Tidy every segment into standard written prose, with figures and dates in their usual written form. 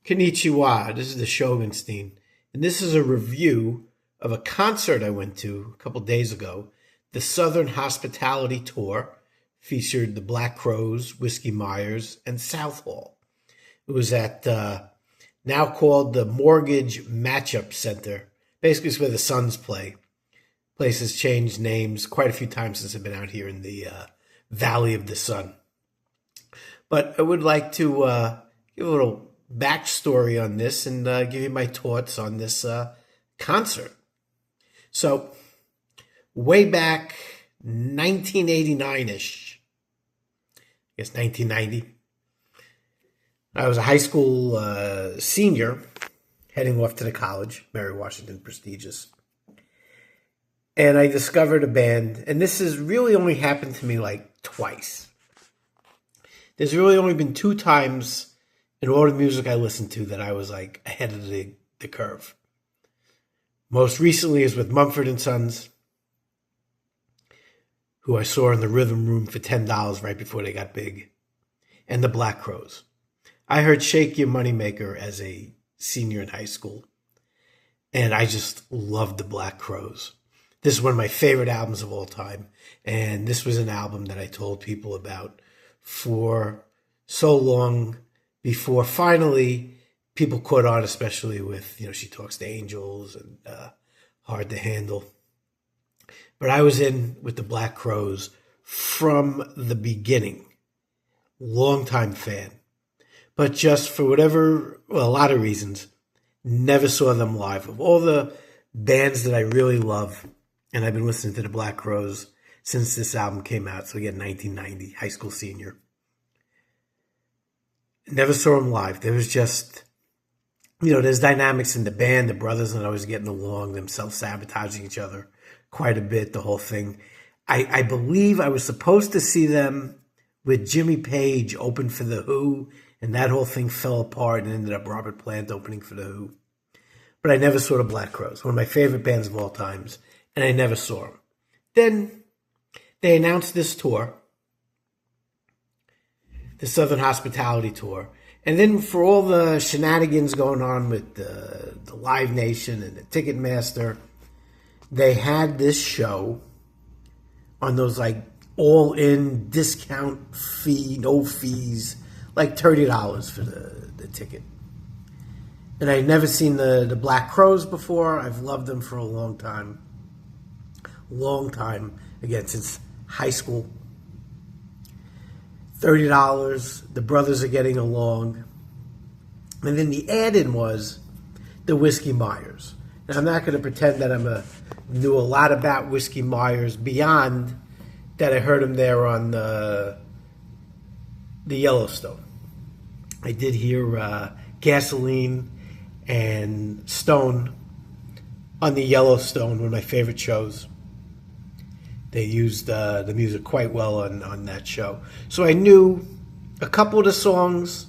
Konnichiwa, this is the Shogunstein, and this is a review of a concert I went to a couple days ago. The Southern Hospitality Tour featured the Black Crowes, Whiskey Myers, and Southhall. It was at now called the Mortgage Matchup Center. Basically, it's where the Suns play. Place has changed names quite a few times since I've been out here in the Valley of the Sun. But I would like to give a little backstory on this and give you my thoughts on this concert. So, way back 1989-ish, I guess 1990, I was a high school senior heading off to the college, Mary Washington Prestigious. And I discovered a band, and this has really only happened to me like twice. There's really only been two times in all the music I listened to that I was like ahead of the curve. Most recently is with Mumford & Sons, who I saw in the Rhythm Room for $10 right before they got big, and the Black Crowes. I heard Shake Your Moneymaker as a senior in high school, and I just loved the Black Crowes. This is one of my favorite albums of all time, and this was an album that I told people about for so long before finally people caught on, especially with, She Talks to Angels and Hard to Handle. But I was in with the Black Crowes from the beginning. Longtime fan. But just for a lot of reasons, never saw them live. Of all the bands that I really love, and I've been listening to the Black Crowes since this album came out, so again, 1990, high school senior. Never saw them live. There was just, there's dynamics in the band. The brothers are always getting along, them self-sabotaging each other quite a bit, the whole thing. I believe I was supposed to see them with Jimmy Page open for The Who, and that whole thing fell apart and ended up Robert Plant opening for The Who. But I never saw the Black Crowes, one of my favorite bands of all times, and I never saw them. Then they announced this tour, the Southern Hospitality Tour. And then for all the shenanigans going on with the Live Nation and the Ticketmaster, they had this show on those like all-in discount fee, no fees, like $30 for the ticket. And I'd never seen the Black Crowes before. I've loved them for a long time. Long time, again, since high school. $30, the brothers are getting along. And then the add-in was the Whiskey Myers. Now, I'm not going to pretend that I knew a lot about Whiskey Myers beyond that I heard him there on the Yellowstone. I did hear Gasoline and Stone on the Yellowstone, one of my favorite shows. They used the music quite well on that show. So I knew a couple of the songs.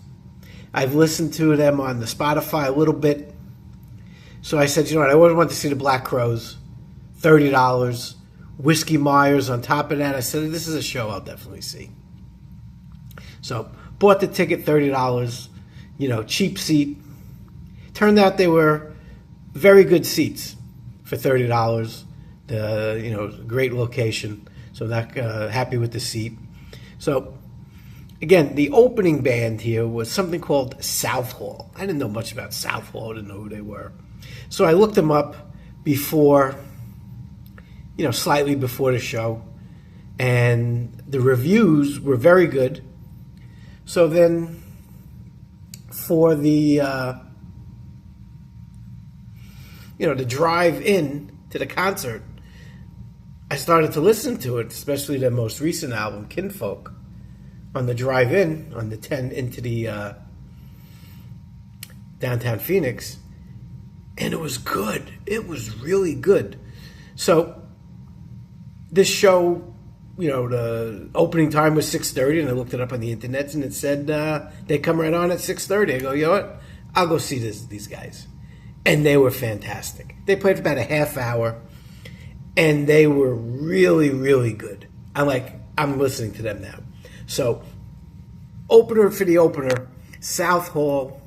I've listened to them on the Spotify a little bit. So I said, I always wanted to see the Black Crowes. $30. Whiskey Myers on top of that. I said, this is a show I'll definitely see. So bought the ticket, $30. Cheap seat. Turned out they were very good seats for $30. Great location. So that happy with the seat. So again, the opening band here was something called Southhall. I didn't know much about Southhall. I didn't know who they were. So I looked them up before, slightly before the show. And the reviews were very good. So then for the, the drive in to the concert, I started to listen to it, especially their most recent album, Kinfolk, on the drive-in, on the 10 into the downtown Phoenix, and it was good. It was really good. So this show, the opening time was 6:30, and I looked it up on the internet, and it said they come right on at 6:30. I go, you know what? I'll go see these guys. And they were fantastic. They played for about a half hour. And they were really, really good. I'm listening to them now. So, opener for the opener, Southhall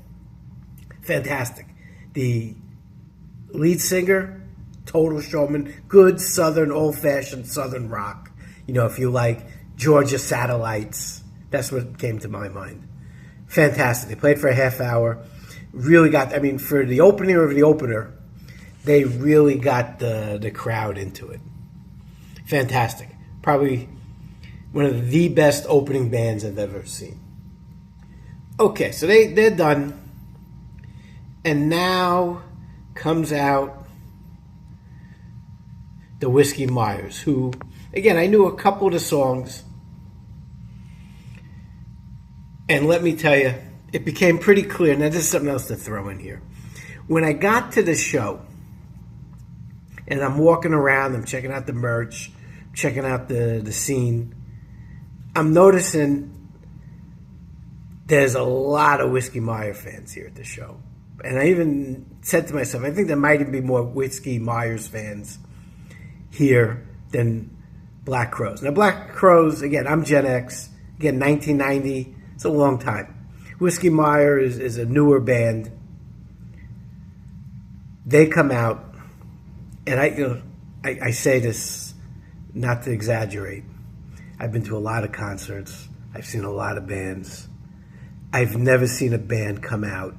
fantastic. The lead singer, total showman, good Southern, old-fashioned Southern rock. You know, if you like Georgia Satellites, that's what came to my mind. Fantastic. They played for a half hour. Really got, I mean, for the opener of the opener, they really got the crowd into it. Fantastic. Probably one of the best opening bands I've ever seen. Okay, so they're done. And now comes out the Whiskey Myers, who, again, I knew a couple of the songs. And let me tell you, it became pretty clear. Now, this is something else to throw in here. When I got to the show, and I'm walking around, I'm checking out the merch, checking out the scene, I'm noticing there's a lot of Whiskey Myers fans here at the show. And I even said to myself, I think there might even be more Whiskey Myers fans here than Black Crowes. Now, Black Crowes, again, I'm Gen X. Again, 1990. It's a long time. Whiskey Myers is a newer band. They come out, and I say this not to exaggerate. I've been to a lot of concerts. I've seen a lot of bands. I've never seen a band come out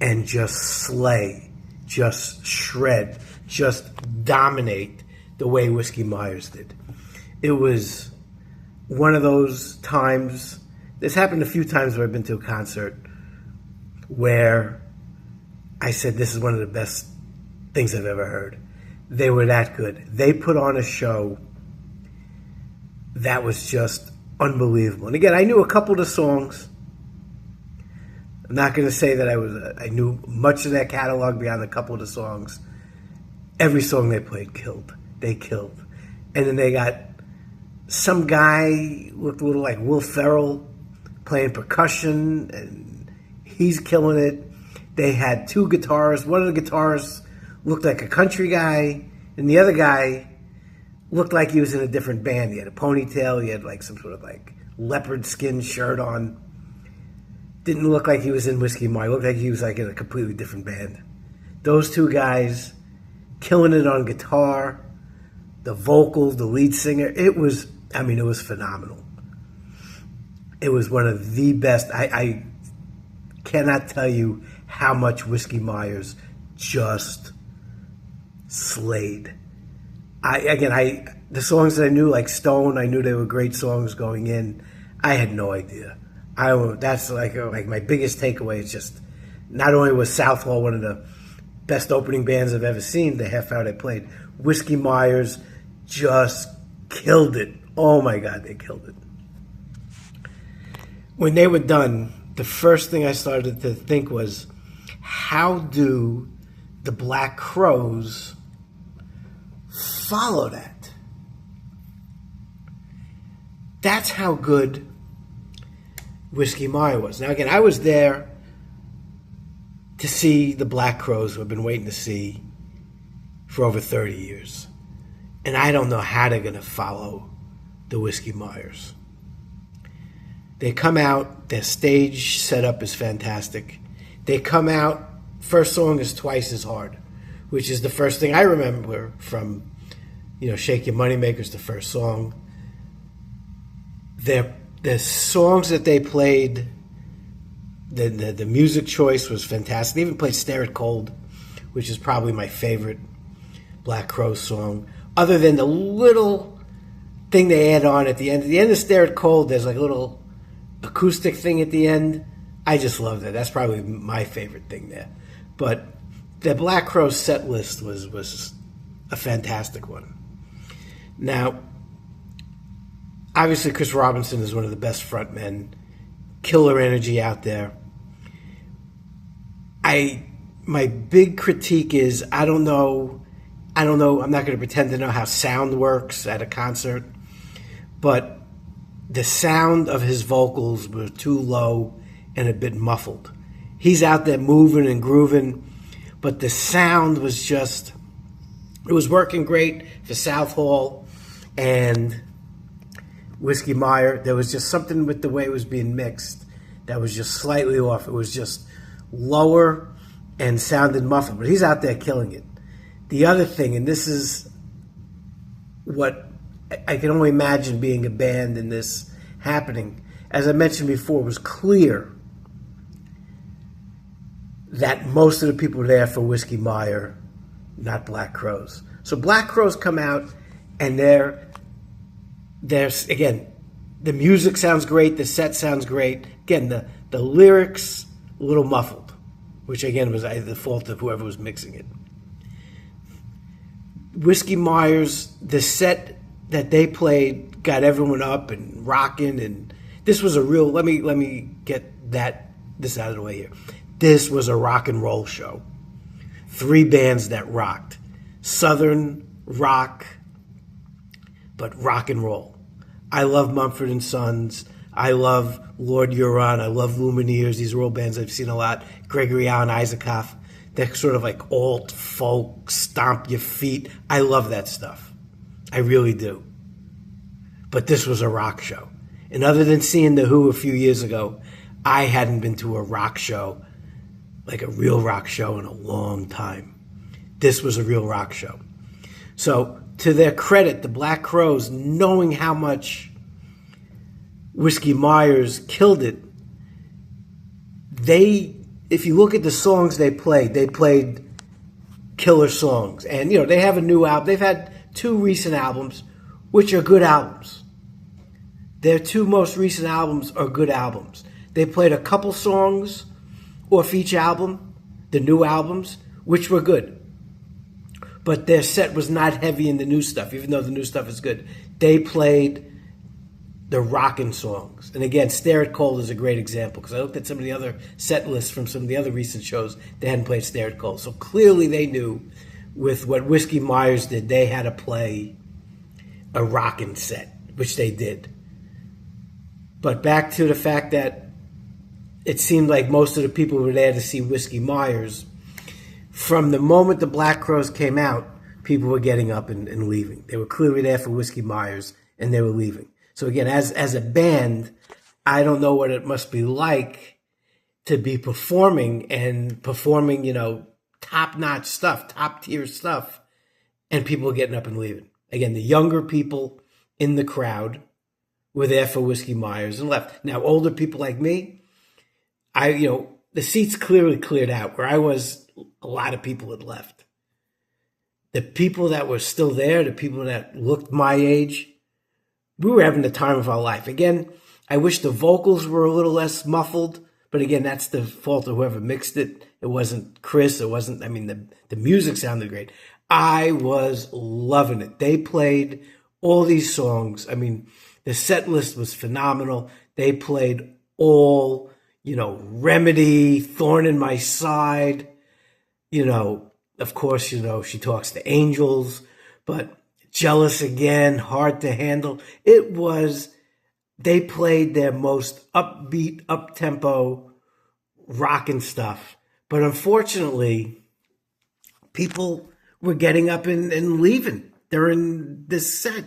and just slay, just shred, just dominate the way Whiskey Myers did. It was one of those times, this happened a few times where I've been to a concert where I said, this is one of the best things I've ever heard. They were that good. They put on a show that was just unbelievable. And again, I knew a couple of the songs. I'm not going to say that I knew much of their catalog beyond a couple of the songs. Every song they played killed. They killed. And then they got some guy looked a little like Will Ferrell playing percussion, and he's killing it. They had two guitarists. One of the guitarists looked like a country guy, and the other guy looked like he was in a different band. He had a ponytail. He had like some sort of like leopard skin shirt on. Didn't look like he was in Whiskey Myers. Looked like he was like in a completely different band. Those two guys killing it on guitar, the vocals, the lead singer. It was phenomenal. It was one of the best. I cannot tell you how much Whiskey Myers just slayed. The songs that I knew, like Stone, I knew they were great songs going in. I had no idea. That's like my biggest takeaway. It's just, not only was Southhall one of the best opening bands I've ever seen, the half hour they played, Whiskey Myers just killed it. Oh my God, they killed it. When they were done, the first thing I started to think was, how do the Black Crowes follow that? That's how good Whiskey Myers was. Now, again, I was there to see the Black Crowes, who I've been waiting to see for over 30 years. And I don't know how they're going to follow the Whiskey Myers. They come out, their stage setup is fantastic. They come out, first song is Twice as Hard, which is the first thing I remember from, Shake Your Moneymaker's the first song. The songs that they played, the music choice was fantastic. They even played Stare It Cold, which is probably my favorite Black Crowes song. Other than the little thing they add on at the end. At the end of Stare It Cold, there's like a little acoustic thing at the end. I just love that. That's probably my favorite thing there. But the Black Crowes set list was a fantastic one. Now, obviously, Chris Robinson is one of the best frontmen. Killer energy out there. My big critique is, I don't know, I'm not going to pretend to know how sound works at a concert, but the sound of his vocals were too low and a bit muffled. He's out there moving and grooving, but the sound was just, it was working great for Southhall and Whiskey Myers. There was just something with the way it was being mixed that was just slightly off. It was just lower and sounded muffled, but he's out there killing it. The other thing, and this is what I can only imagine being a band and this happening, as I mentioned before, it was clear that most of the people were there for Whiskey Meyer, not Black Crowes. So Black Crowes come out, and there's again, the music sounds great, the set sounds great. Again, the lyrics a little muffled, which again was the fault of whoever was mixing it. Whiskey Myers, the set that they played got everyone up and rocking, and this was a real. Let me get this out of the way here. This was a rock and roll show. 3 bands that rocked. Southern rock, but rock and roll. I love Mumford & Sons. I love Lord Huron. I love Lumineers. These are all bands I've seen a lot. Gregory Alan Isaacoff. They're sort of like alt folk, stomp your feet. I love that stuff. I really do. But this was a rock show. And other than seeing The Who a few years ago, I hadn't been to a rock show, like a real rock show, in a long time. This was a real rock show. So, to their credit, the Black Crowes, knowing how much Whiskey Myers killed it, if you look at the songs they played killer songs. And, they have a new album. They've had 2 recent albums, which are good albums. Their 2 most recent albums are good albums. They played a couple songs off each album, the new albums, which were good. But their set was not heavy in the new stuff, even though the new stuff is good. They played the rockin' songs. And again, Stare It Cold is a great example, because I looked at some of the other set lists from some of the other recent shows. They hadn't played Stare It Cold. So clearly they knew with what Whiskey Myers did, they had to play a rockin' set, which they did. But back to the fact that it seemed like most of the people were there to see Whiskey Myers. From the moment the Black Crowes came out, people were getting up and leaving. They were clearly there for Whiskey Myers, and they were leaving. So again, as a band, I don't know what it must be like to be performing, top-notch stuff, top-tier stuff, and people are getting up and leaving. Again, the younger people in the crowd were there for Whiskey Myers and left. Now, older people like me, the seats clearly cleared out. Where I was, a lot of people had left. The people that were still there, the people that looked my age, we were having the time of our life. Again, I wish the vocals were a little less muffled, but again, that's the fault of whoever mixed it. It wasn't Chris. The music sounded great. I was loving it. They played all these songs. The set list was phenomenal. They played all, Remedy, Thorn in My Side, of course, She Talks to Angels, but Jealous Again, Hard to Handle. They played their most upbeat, up-tempo, rockin' stuff. But unfortunately, people were getting up and leaving during this set.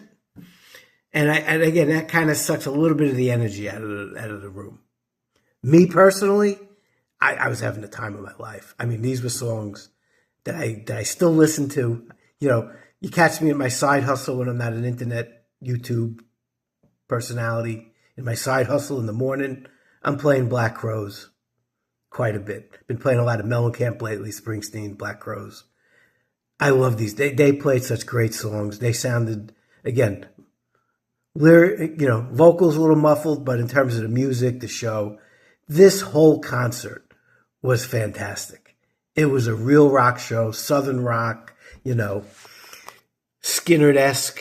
And again, that kind of sucks a little bit of the energy out of the room. Me personally, I was having the time of my life. These were songs that I still listen to. You catch me in my side hustle when I'm not an internet YouTube personality. In my side hustle in the morning, I'm playing Black Crowes quite a bit. Been playing a lot of Mellencamp lately, Springsteen, Black Crowes. I love these. They played such great songs. They sounded, again, vocals a little muffled, but in terms of the music, the show, this whole concert was fantastic. It was a real rock show, Southern rock, Skynyrd-esque,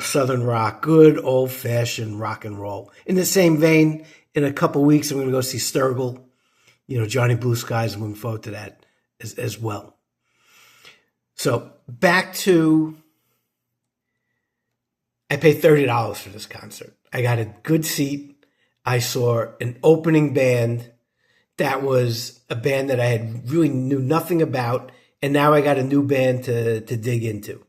Southern rock, good old-fashioned rock and roll. In the same vein, in a couple weeks, I'm going to go see Sturgill, Johnny Blue Skies. I'm looking forward to that as well. So back to, I paid $30 for this concert. I got a good seat. I saw an opening band that was a band that I had really knew nothing about, and now I got a new band to dig into.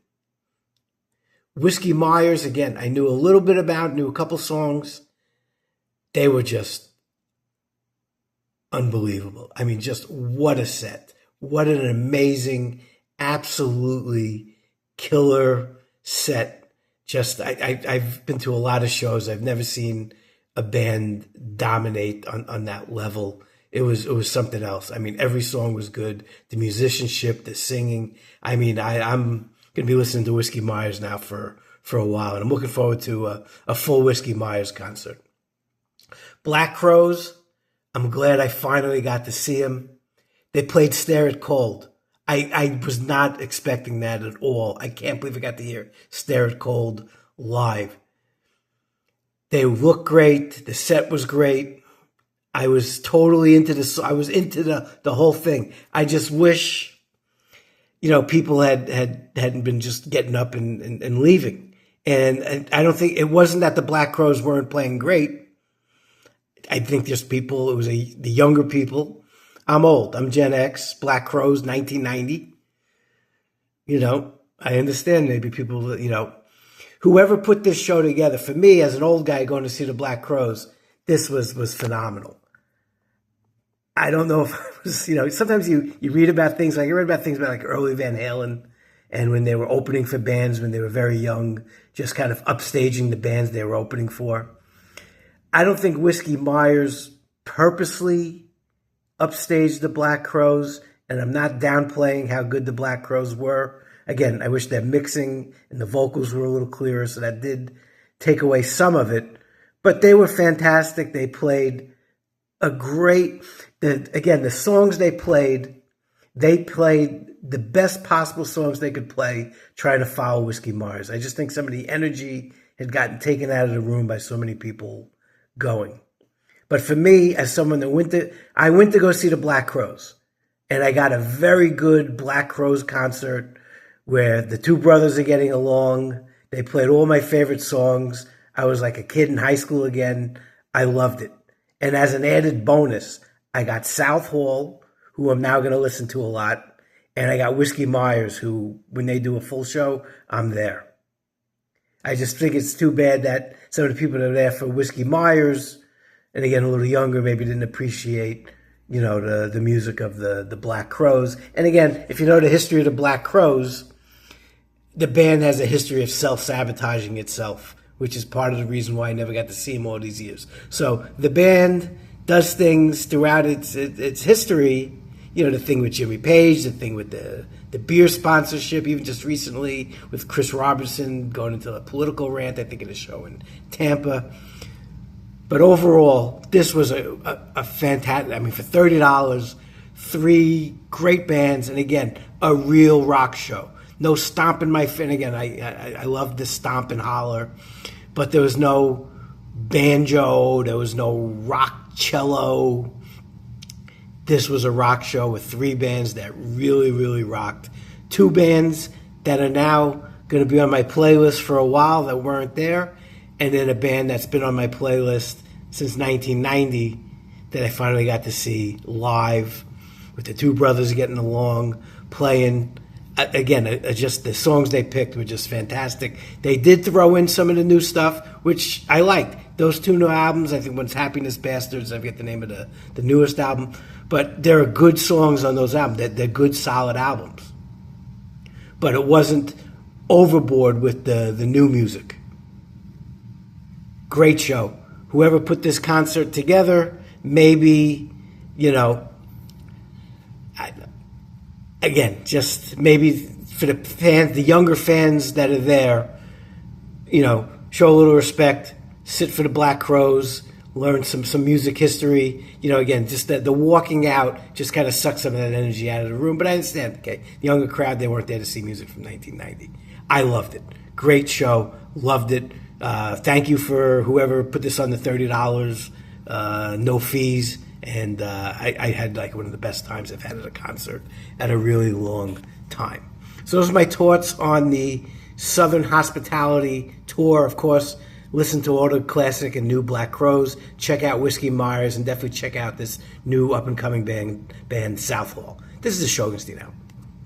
Whiskey Myers, again, I knew a little bit about, knew a couple songs. They were just unbelievable. I mean, just what a set. What an amazing, absolutely killer set. Just, I've been to a lot of shows. I've never seen a band dominate on that level. It was something else. I mean, every song was good. The musicianship, the singing. I mean, I'm going to be listening to Whiskey Myers now for a while, and I'm looking forward to a full Whiskey Myers concert. Black Crowes, I'm glad I finally got to see them. They played Stare It Cold. I was not expecting that at all. I can't believe I got to hear Stare It Cold live. They looked great. The set was great. I was totally into this. I was into the whole thing. I just wish, people hadn't been just getting up and leaving. And I don't think, it wasn't that the Black Crowes weren't playing great. I think there's people, it was the younger people. I'm old. I'm Gen X, Black Crowes, 1990. I understand maybe people, whoever put this show together, for me as an old guy going to see the Black Crowes, this was phenomenal. I don't know if I was, sometimes you read about things, like I read about things about like early Van Halen, and when they were opening for bands when they were very young, just kind of upstaging the bands they were opening for. I don't think Whiskey Myers purposely upstaged the Black Crowes, and I'm not downplaying how good the Black Crowes were. Again, I wish their mixing and the vocals were a little clearer, so that did take away some of it. But they were fantastic. They played the songs they played the best possible songs they could play trying to follow Whiskey Myers. I just think some of the energy had gotten taken out of the room by so many people going. But for me, as someone that I went to go see the Black Crowes, and I got a very good Black Crowes concert where the two brothers are getting along. They played all my favorite songs. I was like a kid in high school again. I loved it. And as an added bonus, I got Southhall, who I'm now going to listen to a lot, and I got Whiskey Myers, who, when they do a full show, I'm there. I just think it's too bad that some of the people that are there for Whiskey Myers, and again, a little younger, maybe didn't appreciate, the music of the Black Crowes. And again, if you know the history of the Black Crowes, the band has a history of self-sabotaging itself, which is part of the reason why I never got to see them all these years. So the band does things throughout its history, the thing with Jimmy Page, the thing with the beer sponsorship, even just recently with Chris Robertson going into a political rant, I think at a show in Tampa. But overall, this was a fantastic, for $30, 3 great bands, and again, a real rock show. No stomping my feet. And again, I love the stomp and holler, but there was no banjo, there was no rock cello. This was a rock show with 3 bands that really, really rocked. 2 bands that are now going to be on my playlist for a while that weren't there, and then a band that's been on my playlist since 1990 that I finally got to see live with the 2 brothers getting along, playing. Again, just the songs they picked were just fantastic. They did throw in some of the new stuff, which I liked. Those 2 new albums, I think one's Happiness Bastards, I forget the name of the newest album, but there are good songs on those albums. They're good, solid albums. But it wasn't overboard with the new music. Great show. Whoever put this concert together, maybe, again, just maybe for the fans, the younger fans that are there, show a little respect, sit for the Black Crowes, learn some music history. Again, just the walking out just kind of sucks some of that energy out of the room. But I understand, okay, the younger crowd, they weren't there to see music from 1990. I loved it. Great show. Loved it. Thank you for whoever put this on the $30, no fees. And I had like one of the best times I've had at a concert at a really long time. So those are my thoughts on the Southern Hospitality Tour. Of course, listen to all the classic and new Black Crowes. Check out Whiskey Myers, and definitely check out this new up-and-coming band Southhall. This is the Shogunstein Out.